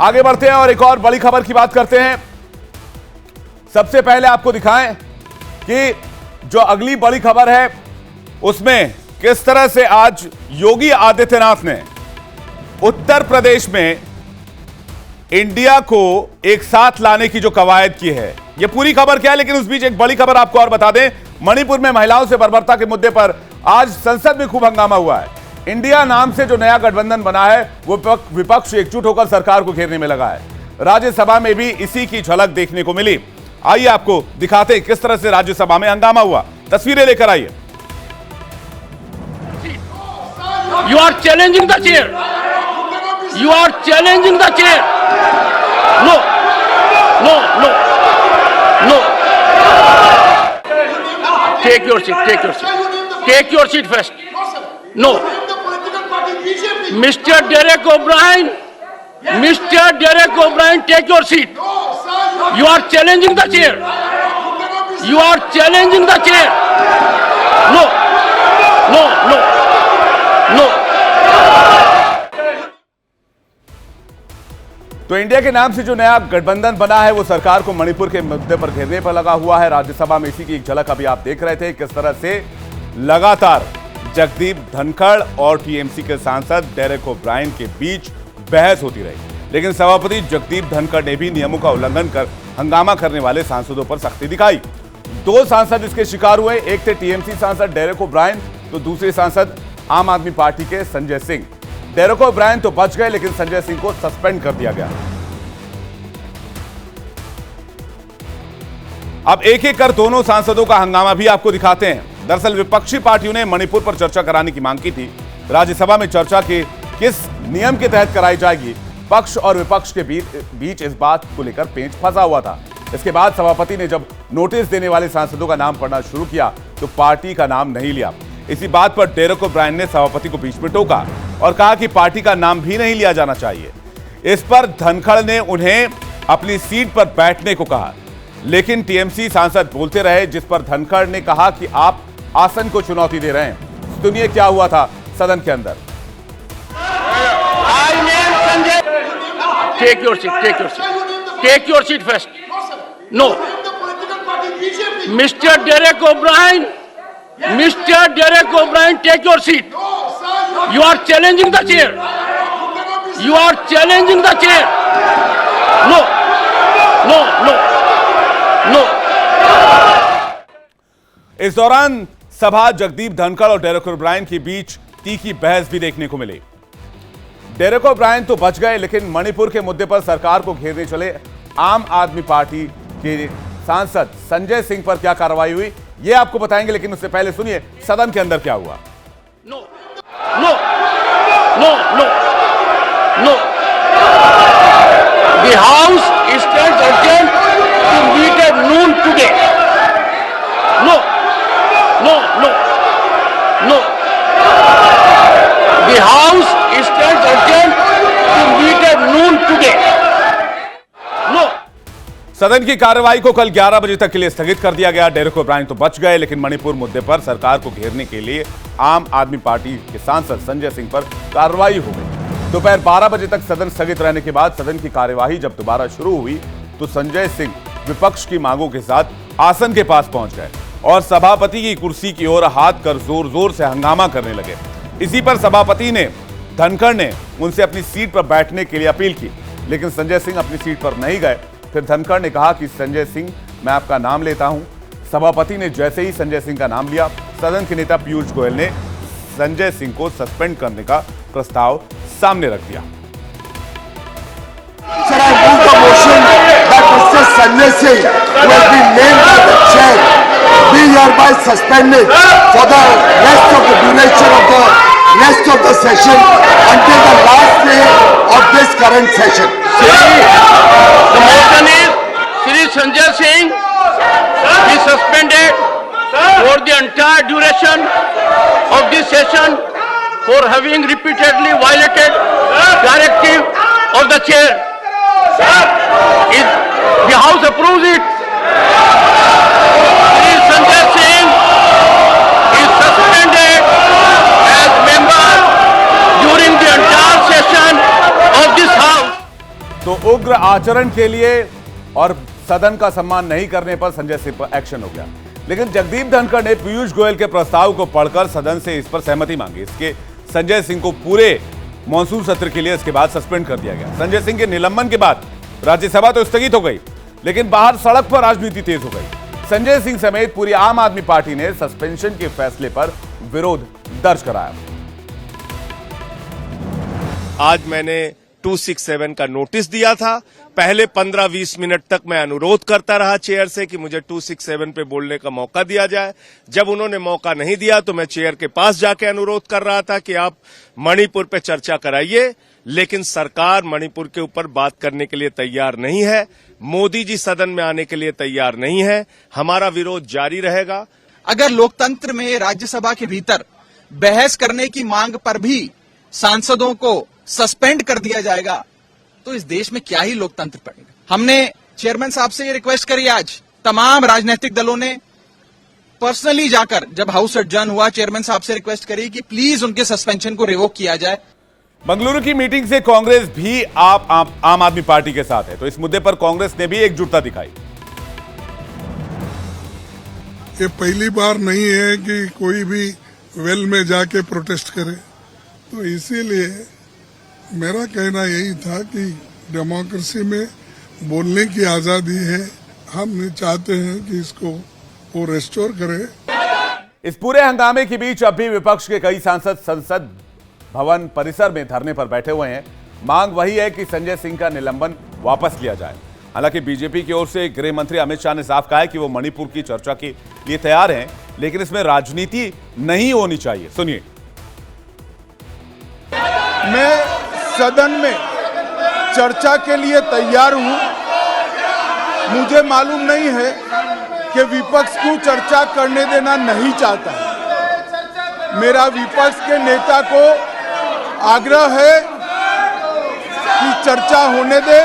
आगे बढ़ते हैं और एक और बड़ी खबर की बात करते हैं। सबसे पहले आपको दिखाएं कि जो अगली बड़ी खबर है उसमें किस तरह से आज योगी आदित्यनाथ ने उत्तर प्रदेश में इंडिया को एक साथ लाने की जो कवायद की है। यह पूरी खबर क्या है, लेकिन उस बीच एक बड़ी खबर आपको और बता दें। मणिपुर में महिलाओं से बर्बरता के मुद्दे पर आज संसद में खूब हंगामा हुआ है। इंडिया नाम से जो नया गठबंधन बना है वो विपक्ष एकजुट होकर सरकार को घेरने में लगा है। राज्यसभा में भी इसी की झलक देखने को मिली। आइए आपको दिखाते हैं किस तरह से राज्यसभा में हंगामा हुआ। तस्वीरें लेकर आइए। You are challenging the chair. You are challenging the chair. No. No. No. No. Take your seat. Take your seat. Take your seat first. No. Mr. Derek O'Brien. Mr. Derek O'Brien, take your seat. You are challenging the chair. You are challenging the chair. No. No. No. No. तो India के नाम से जो नया गठबंधन बना है वो सरकार को मणिपुर के मुद्दे पर घेरने पर लगा हुआ है। राज्यसभा में इसी की एक झलक अभी आप देख रहे थे, किस तरह से लगातार जगदीप धनखड़ और टीएमसी के सांसद डेरेक ओब्रायन के बीच बहस होती रही, लेकिन सभापति जगदीप धनखड़ ने भी नियमों का उल्लंघन कर हंगामा करने वाले सांसदों पर सख्ती दिखाई। दो सांसद इसके शिकार हुए। एक थे टीएमसी सांसद डेरेक ओब्रायन, तो दूसरे सांसद आम आदमी पार्टी के संजय सिंह। डेरेक ओब्रायन तो बच गए, लेकिन संजय सिंह को सस्पेंड कर दिया गया। अब एक एक कर दोनों सांसदों का हंगामा भी आपको दिखाते हैं। दरअसल विपक्षी पार्टियों ने मणिपुर पर चर्चा कराने की मांग की थी। राज्यसभा में चर्चा के किस नियम के तहत कराई जाएगी, पक्ष और विपक्ष के बीच इस बात को लेकर पेंच फंसा हुआ था। इसके बाद सभापति ने जब नोटिस देने वाले सांसदों का नाम पढ़ना शुरू किया तो पार्टी का नाम नहीं लिया। इसी बात पर डेरेक ओब्रायन ने सभापति को बीच में टोका और कहा कि पार्टी का नाम भी नहीं लिया जाना चाहिए। इस पर धनखड़ ने उन्हें अपनी सीट पर बैठने को कहा, लेकिन टीएमसी सांसद बोलते रहे, जिस पर धनखड़ ने कहा कि आप आसन को चुनौती दे रहे हैं। सुनिए क्या हुआ था सदन के अंदर। Take your seat. Take your seat. Take your seat first. No. Mr. Derek O'Brien. Mr. Derek O'Brien, take your seat. You are challenging the chair. You are challenging the chair. No. No. No. No. इस दौरान सभा जगदीप धनखड़ और Derek O'Brien के बीच तीखी बहस भी देखने को मिली। डेरेक ओब्रायन तो बच गए, लेकिन मणिपुर के मुद्दे पर सरकार को घेरने चले आम आदमी पार्टी के सांसद संजय सिंह पर क्या कार्रवाई हुई ये आपको बताएंगे, लेकिन उससे पहले सुनिए सदन के अंदर क्या हुआ। No. No. No. No. No. The House stands adjourned to meet at noon today. No. No. No. No. The House stands adjourned to meet at noon today. No. सदन की कार्रवाई को कल 11 बजे तक के लिए स्थगित कर दिया गया। डेरेक ओब्रायन तो बच गए, लेकिन मणिपुर मुद्दे पर सरकार को घेरने के लिए आम आदमी पार्टी के सांसद संजय सिंह पर कार्रवाई हो गई। दोपहर 12 बजे तक सदन स्थगित रहने के बाद सदन की कार्यवाही जब दोबारा शुरू हुई तो संजय सिंह विपक्ष की मांगों के साथ आसन के पास पहुंच गए और सभापति की कुर्सी की ओर हाथ कर जोर जोर से हंगामा करने लगे। इसी पर सभापति ने धनखड़ ने उनसे अपनी सीट पर बैठने के लिए अपील की, लेकिन संजय सिंह अपनी सीट पर नहीं गए। फिर धनखड़ ने कहा कि संजय सिंह, मैं आपका नाम लेता हूं। सभापति ने जैसे ही संजय सिंह का नाम लिया, सदन के नेता पीयूष गोयल ने संजय सिंह को सस्पेंड करने का प्रस्ताव सामने रख दिया। Sir, I move the motion that Mr. Sanjay Singh, who has been named as the chair, be hereby suspended for the rest of the duration of the rest of the session until the last day of this current session. The motion is Shri Sanjay Singh be suspended for the entire duration of this session for having repeatedly violated directive of the chair. If the House approves it, Shri Sanjay Singh is suspended as member during the entire session of this House. तो उग्र आचरण के लिए और सदन का सम्मान नहीं करने पर संजय सिंह पर एक्शन हो गया। लेकिन जगदीप धनखड़ ने पीयूष गोयल के प्रस्ताव को पढ़कर सदन से इस पर सहमति मांगी। इसके संजय सिंह को पूरे मॉनसून सत्र के लिए इसके बाद सस्पेंड कर दिया गया। संजय सिंह के निलंबन के बाद राज्यसभा तो स्थगित हो गई, लेकिन बाहर सड़क पर राजनीति तेज हो गई। संजय सिंह समेत पूरी आम आदमी पार्टी ने सस्पेंशन के फैसले पर विरोध दर्ज कराया। आज मैंने 267 का नोटिस दिया था। पहले 15-20 मिनट तक मैं अनुरोध करता रहा चेयर से कि मुझे 267 पे बोलने का मौका दिया जाए। जब उन्होंने मौका नहीं दिया तो मैं चेयर के पास जाके अनुरोध कर रहा था कि आप मणिपुर पे चर्चा कराइए, लेकिन सरकार मणिपुर के ऊपर बात करने के लिए तैयार नहीं है। मोदी जी सदन में आने के लिए तैयार नहीं है। हमारा विरोध जारी रहेगा। अगर लोकतंत्र में राज्यसभा के भीतर बहस करने की मांग पर भी सांसदों को सस्पेंड कर दिया जाएगा तो इस देश में क्या ही लोकतंत्र पड़ेगा। हमने चेयरमैन साहब से ये रिक्वेस्ट करी, आज तमाम राजनीतिक दलों ने पर्सनली जाकर जब हाउस एडजर्न हुआ चेयरमैन साहब से रिक्वेस्ट करी कि प्लीज उनके सस्पेंशन को रिवोक किया जाए। बंगलुरु की मीटिंग से कांग्रेस भी आम आदमी पार्टी के साथ है, तो इस मुद्दे पर कांग्रेस ने भी एकजुटता दिखाई। ये पहली बार नहीं है कि कोई भी वेल में जाके प्रोटेस्ट करे, तो इसीलिए मेरा कहना यही था कि डेमोक्रेसी में बोलने की आजादी है। हम चाहते हैं कि इसको वो रेस्टोर करे। इस पूरे हंगामे के बीच अब भी विपक्ष के कई सांसद संसद भवन परिसर में धरने पर बैठे हुए हैं। मांग वही है कि संजय सिंह का निलंबन वापस लिया जाए। हालांकि बीजेपी की ओर से गृह मंत्री अमित शाह ने साफ कहा है कि वो मणिपुर की चर्चा के लिए तैयार हैं, लेकिन इसमें राजनीति नहीं होनी चाहिए। सुनिए। मैं सदन में चर्चा के लिए तैयार हूं। मुझे मालूम नहीं है कि विपक्ष क्यों चर्चा करने देना नहीं चाहता है। मेरा विपक्ष के नेता को आग्रह है कि चर्चा होने दे।